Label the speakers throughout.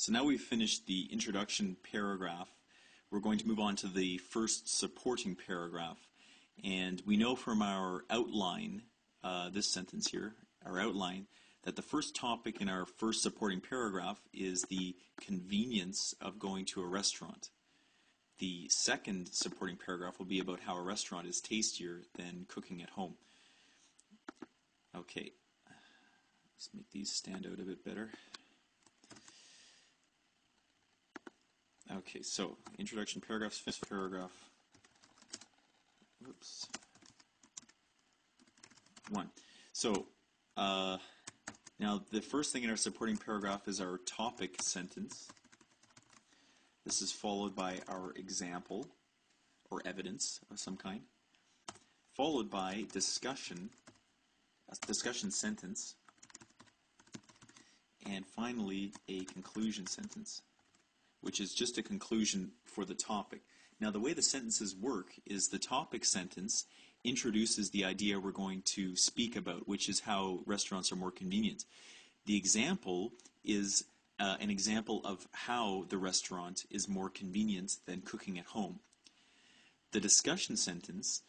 Speaker 1: So now we've finished the introduction paragraph. We're going to move on to the first supporting paragraph. And we know from our outline, this sentence here, our outline, that the first topic in our first supporting paragraph is the convenience of going to a restaurant. The second supporting paragraph will be about how a restaurant is tastier than cooking at home. Okay, let's make these stand out a bit better. Okay, so introduction paragraphs, fifth paragraph. Oops. 1. So, now the first thing in our supporting paragraph is our topic sentence. This is followed by our example or evidence of some kind, followed by discussion, a discussion sentence, and finally a conclusion sentence, which is just a conclusion for the topic. Now the way the sentences work is the topic sentence introduces the idea we're going to speak about, which is how restaurants are more convenient. The example is an example of how the restaurant is more convenient than cooking at home. The discussion sentence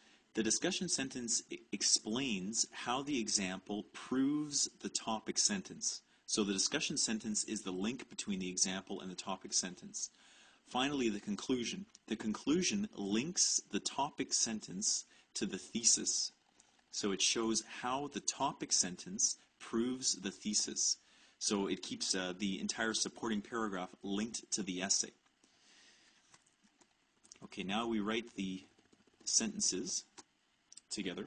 Speaker 1: explains how the example proves the topic sentence. So the discussion sentence is the link between the example and the topic sentence. Finally, the conclusion. The conclusion links the topic sentence to the thesis. So it shows how the topic sentence proves the thesis. So it keeps the entire supporting paragraph linked to the essay. Okay, now we write the sentences together.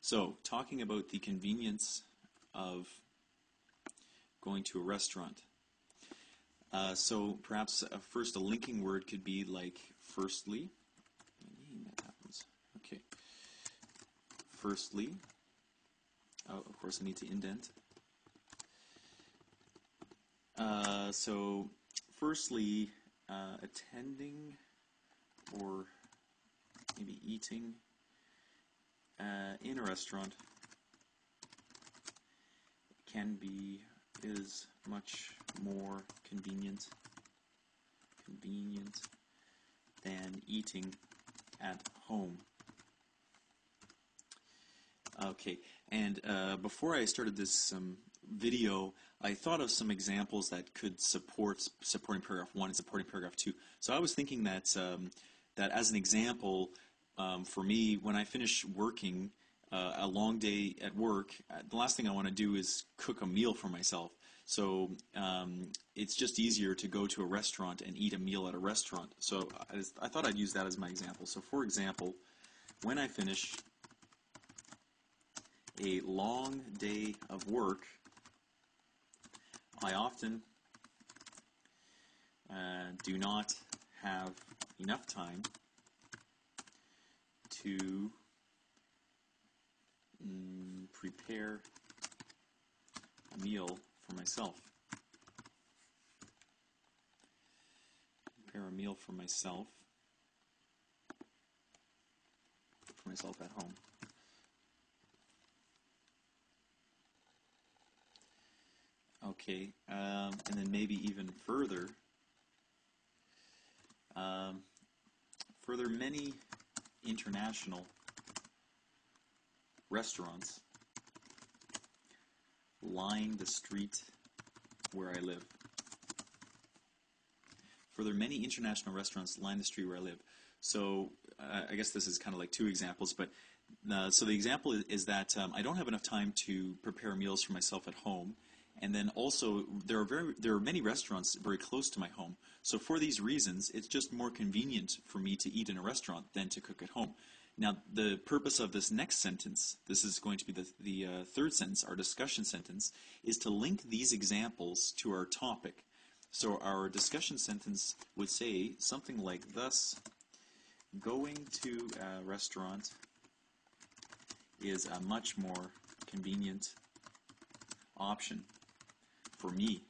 Speaker 1: So, talking about the convenience of going to a restaurant. So perhaps first a linking word could be like firstly. That happens. Okay. Firstly. Oh, of course I need to indent. So firstly, attending or maybe eating in a restaurant is much more convenient than eating at home. Okay, and before I started this video, I thought of some examples that could support supporting paragraph 1 and supporting paragraph 2. So I was thinking that that as an example, for me, when I finish working a long day at work, the last thing I want to do is cook a meal for myself. So it's just easier to go to a restaurant and eat a meal at a restaurant. So I thought I'd use that as my example. So for example, when I finish a long day of work, I often do not have enough time to prepare a meal for myself. Prepare a meal for myself at home. Okay, and then maybe even further, many international restaurants line the street where I live. Further, many international restaurants line the street where I live. So I guess this is kind of like two examples, but so the example is that I don't have enough time to prepare meals for myself at home. And then also, there are many restaurants very close to my home. So for these reasons, it's just more convenient for me to eat in a restaurant than to cook at home. Now, the purpose of this next sentence, this is going to be the third sentence, our discussion sentence, is to link these examples to our topic. So our discussion sentence would say something like, thus, going to a restaurant is a much more convenient option for me.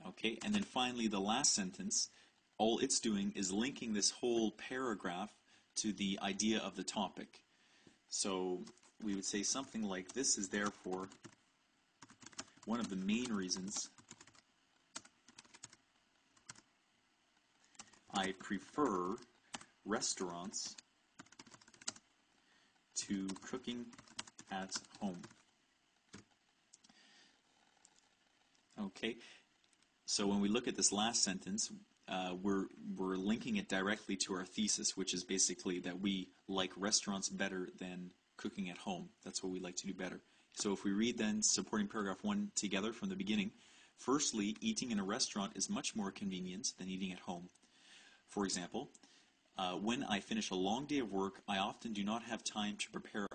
Speaker 1: Okay, and then finally the last sentence, all it's doing is linking this whole paragraph to the idea of the topic. So we would say something like, this is therefore one of the main reasons I prefer restaurants to cooking at home. Okay, so when we look at this last sentence, we're linking it directly to our thesis, which is basically that we like restaurants better than cooking at home. That's what we like to do better. So if we read then supporting paragraph 1 together from the beginning, firstly, eating in a restaurant is much more convenient than eating at home. For example, when I finish a long day of work, I often do not have time to prepare